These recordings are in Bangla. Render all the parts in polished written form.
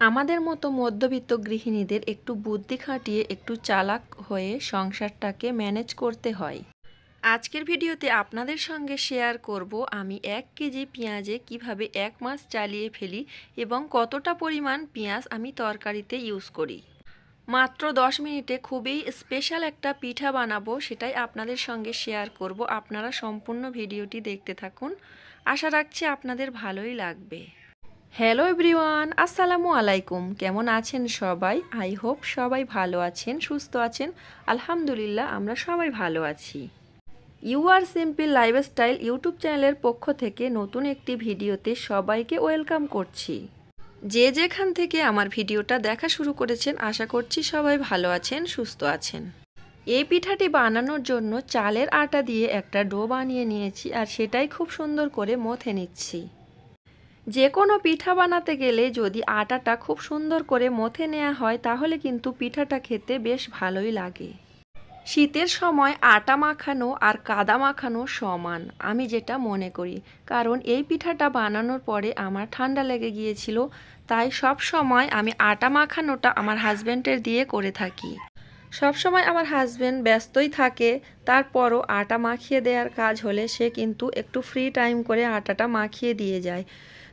আমাদের মতো মধ্যবিত্ত গৃহিণীদের একটু বুদ্ধি খাটিয়ে একটু চালাক হয়ে সংসারটাকে ম্যানেজ করতে হয়। আজকের ভিডিওতে আপনাদের সঙ্গে শেয়ার করব আমি 1 কেজি পেঁয়াজে কিভাবে 1 মাস চালিয়ে ফেলি এবং কতটা পরিমাণ পেঁয়াজ আমি তরকারিতে ইউজ করি। মাত্র 10 মিনিটে খুবই স্পেশাল একটা পিঠা বানাবো, সেটাই আপনাদের সঙ্গে শেয়ার করব। আপনারা সম্পূর্ণ ভিডিওটি দেখতে থাকুন, আশা রাখছি আপনাদের ভালোই লাগবে। হ্যালো এভরিওয়ান, আসসালামু আলাইকুম। কেমন আছেন সবাই? আই হোপ সবাই ভালো আছেন, সুস্থ আছেন। আলহামদুলিল্লাহ, আমরা সবাই ভালো আছি। You are simple lifestyle YouTube চ্যানেলের পক্ষ থেকে নতুন একটি ভিডিওতে সবাইকে ওয়েলকাম করছি। যে যেখান থেকে আমার ভিডিওটা দেখা শুরু করেছেন, আশা করছি সবাই ভালো আছেন, সুস্থ আছেন। এই পিঠাটি বানানোর জন্য চালের আটা দিয়ে একটা ডো বানিয়ে নিয়েছি, আর সেটাই খুব সুন্দর করে মথে নিচ্ছি। যে কোনো পিঠা বানাতে গেলে যদি আটাটা খুব সুন্দর করে মথে নেওয়া হয় তাহলে কিন্তু পিঠাটা খেতে বেশ ভালোই লাগে। শীতের সময় আটা মাখানো আর কাদা মাখানো সমান, আমি যেটা মনে করি। কারণ এই পিঠাটা বানানোর পরে আমার ঠান্ডা লেগে গিয়েছিল, তাই সব সময় আমি আটা মাখানোটা আমার হাজব্যান্ডের দিয়ে করে থাকি। সব সময় আমার হাজব্যান্ড ব্যস্তই থাকে, তারপরও আটা মাখিয়ে দেওয়ার কাজ হলে সে কিন্তু একটু ফ্রি টাইম করে আটাটা মাখিয়ে দিয়ে যায়।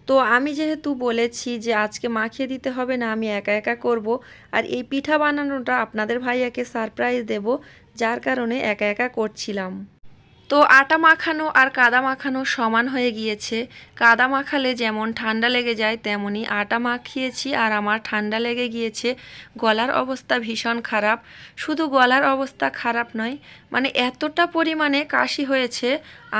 তো আমি যেহেতু বলেছি যে আজকে মাখিয়ে দিতে হবে না, আমি একা একা করব, আর এই পিঠা বানানোটা আপনাদের ভাইয়াকে সারপ্রাইজ দেব, যার কারণে একা একা করছিলাম। তো আটা মাখানো আর কাদা মাখানো সমান হয়ে গিয়েছে। কাদা মাখালে যেমন ঠান্ডা লেগে যায়, তেমনি আটা মাখিয়েছি আর আমার ঠান্ডা লেগে গিয়েছে। গলার অবস্থা ভীষণ খারাপ। শুধু গলার অবস্থা খারাপ নয়, মানে এতটা পরিমাণে কাশি হয়েছে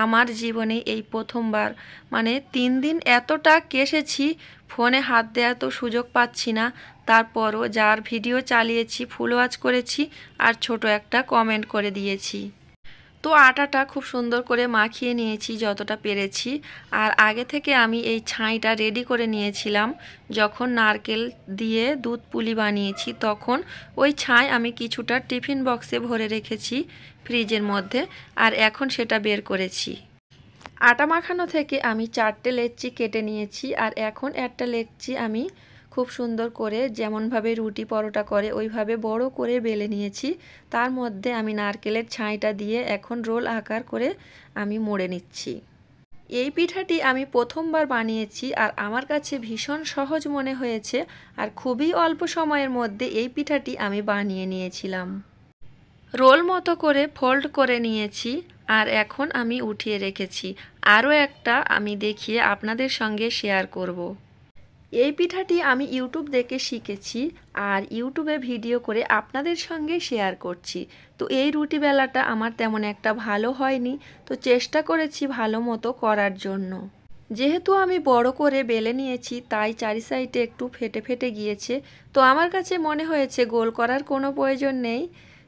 আমার জীবনে এই প্রথমবার। মানে 3 দিন এতটা কেশেছি, ফোনে হাত দেওয়ার তো সুযোগ পাচ্ছি না। তারপরও যার ভিডিও চালিয়েছি, ফুল ওয়াচ করেছি আর ছোট একটা কমেন্ট করে দিয়েছি। তো আটাটা খুব সুন্দর করে মাখিয়ে নিয়েছি যতটা পেরেছি। আর আগে থেকে আমি এই ছাইটা রেডি করে নিয়েছিলাম। যখন নারকেল দিয়ে দুধ পুলি বানিয়েছি তখন ওই ছাই আমি কিছুটা টিফিন বক্সে ভরে রেখেছি ফ্রিজের মধ্যে, আর এখন সেটা বের করেছি। আটা মাখানো থেকে আমি 4টে লেচি কেটে নিয়েছি, আর এখন একটা লেচি আমি খুব সুন্দর করে যেমনভাবে রুটি পরোটা করে ওইভাবে বড় করে বেলে নিয়েছি। তার মধ্যে আমি নারকেলের ছাইটা দিয়ে এখন রোল আকার করে আমি মুড়ে নিচ্ছি। এই পিঠাটি আমি প্রথমবার বানিয়েছি আর আমার কাছে ভীষণ সহজ মনে হয়েছে, আর খুবই অল্প সময়ের মধ্যে এই পিঠাটি আমি বানিয়ে নিয়েছিলাম। রোল মতো করে ফোল্ড করে নিয়েছি, আর এখন আমি উঠিয়ে রেখেছি। আরও একটা আমি দেখিয়ে আপনাদের সঙ্গে শেয়ার করব। এই পিঠাটি আমি ইউটিউব দেখে শিখেছি, আর ইউটিউবে ভিডিও করে আপনাদের সঙ্গে শেয়ার করছি। তো এই রুটি বেলাটা আমার তেমন একটা ভালো হয়নি, তো চেষ্টা করেছি ভালো মতো করার জন্য। যেহেতু আমি বড় করে বেলে নিয়েছি তাই চারি সাইডে একটু ফেটে ফেটে গিয়েছে। তো আমার কাছে মনে হয়েছে গোল করার কোনো প্রয়োজন নেই।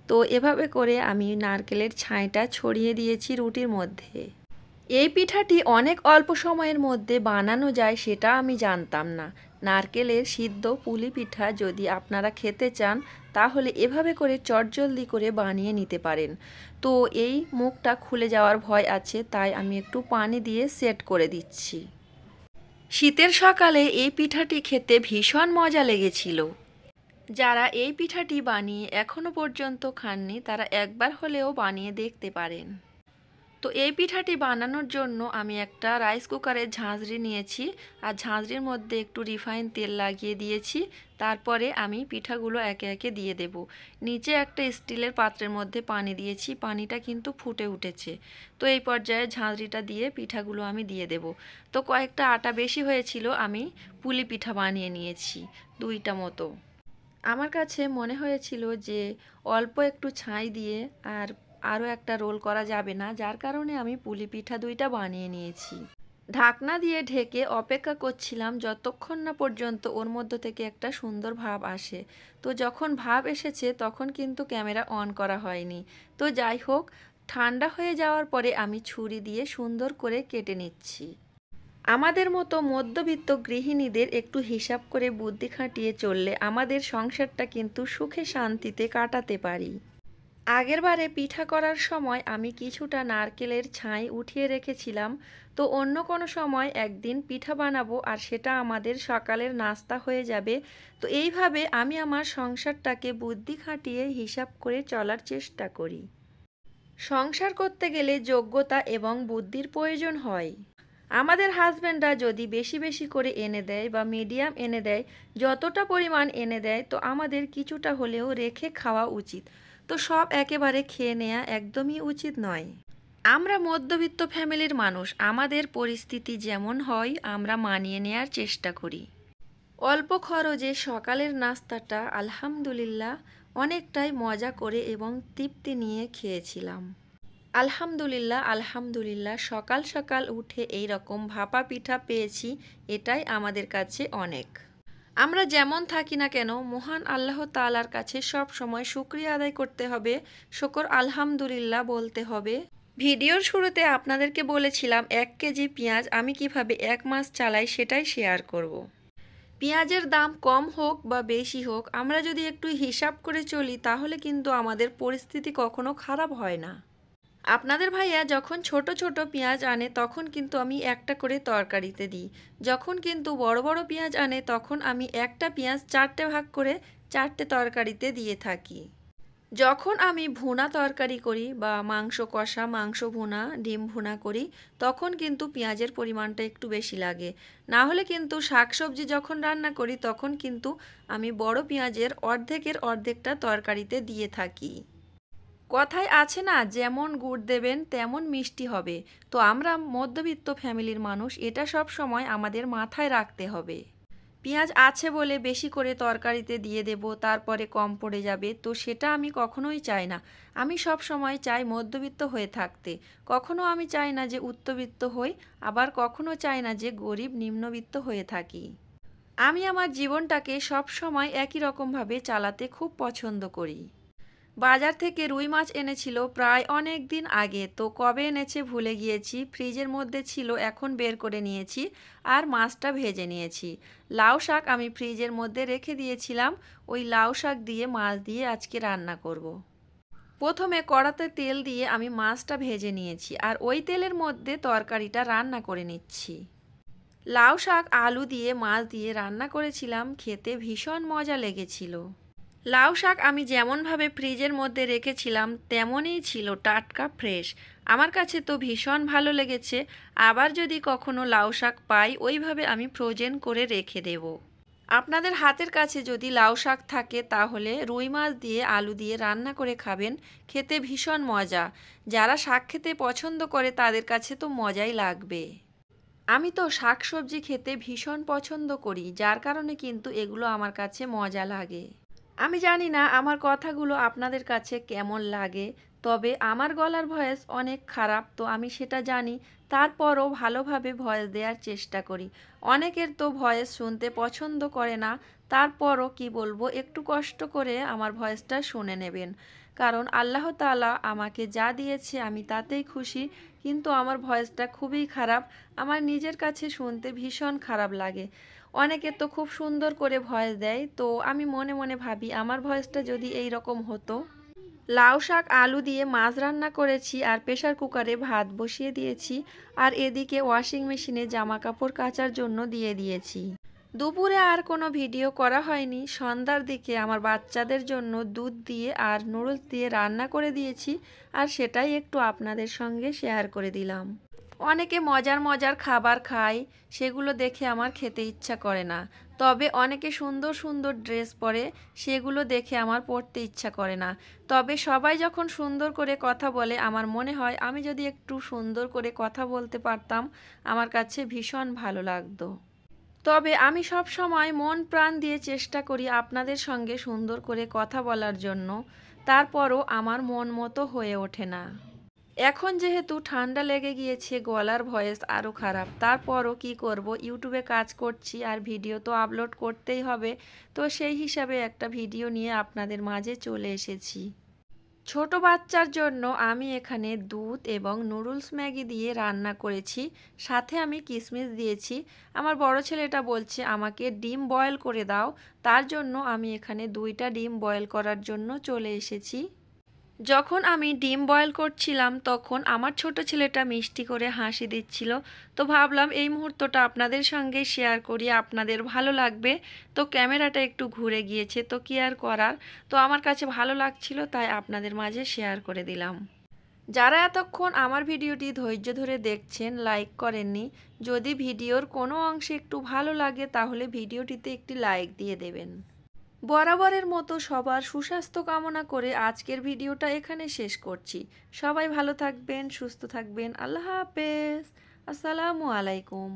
তো এভাবে করে আমি নারকেলের ছাইটা ছড়িয়ে দিয়েছি রুটির মধ্যে। এই পিঠাটি অনেক অল্প সময়ের মধ্যে বানানো যায় সেটা আমি জানতাম না। নারকেলের সিদ্ধ পুলি পিঠা যদি আপনারা খেতে চান তাহলে এভাবে করে চটজলদি করে বানিয়ে নিতে পারেন। তো এই মুখটা খুলে যাওয়ার ভয় আছে, তাই আমি একটু পানি দিয়ে সেট করে দিচ্ছি। শীতের সকালে এই পিঠাটি খেতে ভীষণ মজা লেগেছিল। যারা এই পিঠাটি বানিয়ে এখনো পর্যন্ত খাননি তারা একবার হলেও বানিয়ে দেখতে পারেন। তো এই পিঠাটি বানানোর জন্য আমি একটা রাইস কুকারের ঝাঁঝরি নিয়েছি, আর ঝাঁঝরির মধ্যে একটু রিফাইন তেল লাগিয়ে দিয়েছি। তারপরে আমি পিঠাগুলো একে একে দিয়ে দেব। নিচে একটা স্টিলের পাত্রের মধ্যে পানি দিয়েছি, পানিটা কিন্তু ফুটে উঠেছে। তো এই পর্যায়ে ঝাঁঝরিটা দিয়ে পিঠাগুলো আমি দিয়ে দেব। তো কয়েকটা আটা বেশি হয়েছিল, আমি পুলি পিঠা বানিয়ে নিয়েছি 2টা মতো। আমার কাছে মনে হয়েছিল যে অল্প একটু ছাই দিয়ে আরও একটা রোল করা যাবে না, যার কারণে আমি পুলি পিঠা 2টা বানিয়ে নিয়েছি। ঢাকনা দিয়ে ঢেকে অপেক্ষা করছিলাম যতক্ষণ না পর্যন্ত ওর মধ্য থেকে একটা সুন্দর ভাব আসে। তো যখন ভাব এসেছে তখন কিন্তু ক্যামেরা অন করা হয়নি। তো যাই হোক, ঠান্ডা হয়ে যাওয়ার পরে আমি ছুরি দিয়ে সুন্দর করে কেটে নিচ্ছি। আমাদের মতো মধ্যবিত্ত গৃহিণীদের একটু হিসাব করে বুদ্ধি খাটিয়ে চললে আমাদের সংসারটা কিন্তু সুখে শান্তিতে কাটাতে পারি। আগেরবারে পিঠা করার সময় আমি কিছুটা নারকেলের ছাই উঠিয়ে রেখেছিলাম, তো অন্য কোনো সময় একদিন পিঠা বানাবো আর সেটা আমাদের সকালের নাস্তা হয়ে যাবে। তো এইভাবে আমি আমার সংসারটাকে বুদ্ধি খাটিয়ে হিসাব করে চলার চেষ্টা করি। সংসার করতে গেলে যোগ্যতা এবং বুদ্ধির প্রয়োজন হয়। আমাদের হাজব্যান্ডরা যদি বেশি বেশি করে এনে দেয় বা মিডিয়াম এনে দেয়, যতটা পরিমাণ এনে দেয় তো আমাদের কিছুটা হলেও রেখে খাওয়া উচিত। তো সব একেবারে খেয়ে নেওয়া একদমই উচিত নয়। আমরা মধ্যবিত্ত ফ্যামিলির মানুষ, আমাদের পরিস্থিতি যেমন হয় আমরা মানিয়ে নেওয়ার চেষ্টা করি। অল্প খরচে সকালের নাস্তাটা আলহামদুলিল্লাহ অনেকটাই মজা করে এবং তৃপ্তি নিয়ে খেয়েছিলাম। আলহামদুলিল্লাহ আলহামদুলিল্লাহ, সকাল সকাল উঠে এই রকম ভাপা পিঠা পেয়েছি, এটাই আমাদের কাছে অনেক। আমরা যেমন থাকি না কেন মহান আল্লাহ তাআলার কাছে সব সময় শুকরিয়া আদায় করতে হবে, শুকর আলহামদুলিল্লাহ বলতে হবে। ভিডিওর শুরুতে আপনাদেরকে বলেছিলাম 1 কেজি পেঁয়াজ আমি কিভাবে 1 মাস চালাই সেটাই শেয়ার করব। পেঁয়াজের দাম কম হোক বা বেশি হোক, আমরা যদি একটু হিসাব করে চলি তাহলে কিন্তু আমাদের পরিস্থিতি কখনো খারাপ হয় না। আপনাদের ভাইয়া যখন ছোট ছোট পেঁয়াজ আনে তখন কিন্তু আমি একটা করে তরকারিতে দিই, যখন কিন্তু বড় বড় পেঁয়াজ আনে তখন আমি একটা পেঁয়াজ 4টে ভাগ করে 4টে তরকারিতে দিয়ে থাকি। যখন আমি ভুনা তরকারি করি বা মাংস কষা, মাংস ভুনা, ডিম ভুনা করি তখন কিন্তু পেঁয়াজের পরিমাণটা একটু বেশি লাগে। না হলে কিন্তু শাকসবজি যখন রান্না করি তখন কিন্তু আমি বড় পেঁয়াজের অর্ধেকের অর্ধেকটা তরকারিতে দিয়ে থাকি। কথায় আছে না, যেমন গুড় দেবেন তেমন মিষ্টি হবে। তো আমরা মধ্যবিত্ত ফ্যামিলির মানুষ, এটা সব সময় আমাদের মাথায় রাখতে হবে। পেঁয়াজ আছে বলে বেশি করে তরকারিতে দিয়ে দেব, তারপরে কম পড়ে যাবে, তো সেটা আমি কখনোই চাই না। আমি সব সময় চাই মধ্যবিত্ত হয়ে থাকতে। কখনো আমি চাই না যে উচ্চবিত্ত হই, আবার কখনো চাই না যে গরিব নিম্নবিত্ত হয়ে থাকি। আমি আমার জীবনটাকে সব সময় একই রকমভাবে চালাতে খুব পছন্দ করি। বাজার থেকে রুই মাছ এনেছিল প্রায় অনেক দিন আগে, তো কবে এনেছে ভুলে গিয়েছি। ফ্রিজের মধ্যে ছিল, এখন বের করে নিয়েছি আর মাছটা ভেজে নিয়েছি। লাউ শাক আমি ফ্রিজের মধ্যে রেখে দিয়েছিলাম, ওই লাউ শাক দিয়ে মাছ দিয়ে আজকে রান্না করব। প্রথমে কড়াতে তেল দিয়ে আমি মাছটা ভেজে নিয়েছি আর ওই তেলের মধ্যে তরকারিটা রান্না করে নিচ্ছি। লাউ শাক আলু দিয়ে মাছ দিয়ে রান্না করেছিলাম, খেতে ভীষণ মজা লেগেছিল। লাউ শাক আমি যেমনভাবে ফ্রিজের মধ্যে রেখেছিলাম তেমনই ছিল, টাটকা ফ্রেশ। আমার কাছে তো ভীষণ ভালো লেগেছে। আবার যদি কখনো লাউ শাক পাই ওইভাবে আমি ফ্রোজেন করে রেখে দেব। আপনাদের হাতের কাছে যদি লাউ শাক থাকে তাহলে রুই মাছ দিয়ে আলু দিয়ে রান্না করে খাবেন, খেতে ভীষণ মজা। যারা শাক খেতে পছন্দ করে তাদের কাছে তো মজাই লাগবে। আমি তো শাক সবজি খেতে ভীষণ পছন্দ করি, যার কারণে কিন্তু এগুলো আমার কাছে মজা লাগে। আমি জানি না আমার কথাগুলো আপনাদের কাছে কেমন লাগে, তবে আমার গলার ভয়েস অনেক খারাপ তো আমি সেটা জানি, তারপরও ভালোভাবে ভয়েস দেওয়ার চেষ্টা করি। অনেকের তো ভয়েস শুনতে পছন্দ করে না, তারপরও কি বলবো, একটু কষ্ট করে আমার ভয়েসটা শুনে নেবেন। কারণ আল্লাহ তাআলা আমাকে যা দিয়েছে আমি তাতেই খুশি, কিন্তু আমার ভয়েসটা খুবই খারাপ, আমার নিজের কাছে শুনতে ভীষণ খারাপ লাগে। অনেকে তো খুব সুন্দর করে ভয়েস দেয়, তো আমি মনে মনে ভাবি আমার ভয়েসটা যদি এই রকম হতো। লাউ শাক আলু দিয়ে মাছ রান্না করেছি আর প্রেসার কুকারে ভাত বসিয়ে দিয়েছি, আর এদিকে ওয়াশিং মেশিনে জামা কাপড় কাচার জন্য দিয়ে দিয়েছি। দুপুরে আর কোনো ভিডিও করা হয়নি। সন্ধ্যার দিকে আমার বাচ্চাদের জন্য দুধ দিয়ে আর নুডলস দিয়ে রান্না করে দিয়েছি, আর সেটাই একটু আপনাদের সঙ্গে শেয়ার করে দিলাম। অনেকে মজার মজার খাবার খায়, সেগুলো দেখে আমার খেতে ইচ্ছা করে না। তবে অনেকে সুন্দর সুন্দর ড্রেস পরে, সেগুলো দেখে আমার পরতে ইচ্ছা করে না। তবে সবাই যখন সুন্দর করে কথা বলে আমার মনে হয় আমি যদি একটু সুন্দর করে কথা বলতে পারতাম আমার কাছে ভীষণ ভালো লাগতো। তবে আমি সব সময় মন প্রাণ দিয়ে চেষ্টা করি আপনাদের সঙ্গে সুন্দর করে কথা বলার জন্য, তারপরও আমার মন মতো হয়ে ওঠে না। এখন যেহেতু ঠান্ডা লেগে গিয়েছে গলার ভয়েস আরও খারাপ, তারপরও কি করব, ইউটিউবে কাজ করছি আর ভিডিও তো আপলোড করতেই হবে, তো সেই হিসাবে একটা ভিডিও নিয়ে আপনাদের মাঝে চলে এসেছি। ছোট বাচ্চার জন্য আমি এখানে দুধ এবং নুডলস ম্যাগি দিয়ে রান্না করেছি, সাথে আমি কিশমিশ দিয়েছি। আমার বড় ছেলেটা বলছে আমাকে ডিম বয়েল করে দাও, তার জন্য আমি এখানে 2টা ডিম বয়েল করার জন্য চলে এসেছি। যখন আমি ডিম বয়েল করছিলাম তখন আমার ছোট ছেলেটা মিষ্টি করে হাসি দিচ্ছিল। তো ভাবলাম এই মুহূর্তটা আপনাদের সঙ্গে শেয়ার করি, আপনাদের ভালো লাগবে। তো ক্যামেরাটা একটু ঘুরে গিয়েছে, তো কি আর করার। তো আমার কাছে ভালো লাগছিল তাই আপনাদের মাঝে শেয়ার করে দিলাম। যারা এতক্ষণ আমার ভিডিওটি ধৈর্য ধরে দেখছেন, লাইক করেননি, যদি ভিডিওর কোনো অংশে একটু ভালো লাগে তাহলে ভিডিওটিতে একটি লাইক দিয়ে দেবেন। বরাবরের মতো সবার সুস্বাস্থ্য কামনা করে আজকের ভিডিওটা এখানে শেষ করছি। সবাই ভালো থাকবেন, সুস্থ থাকবেন। আল্লাহ হাফেজ। আসসালামু আলাইকুম।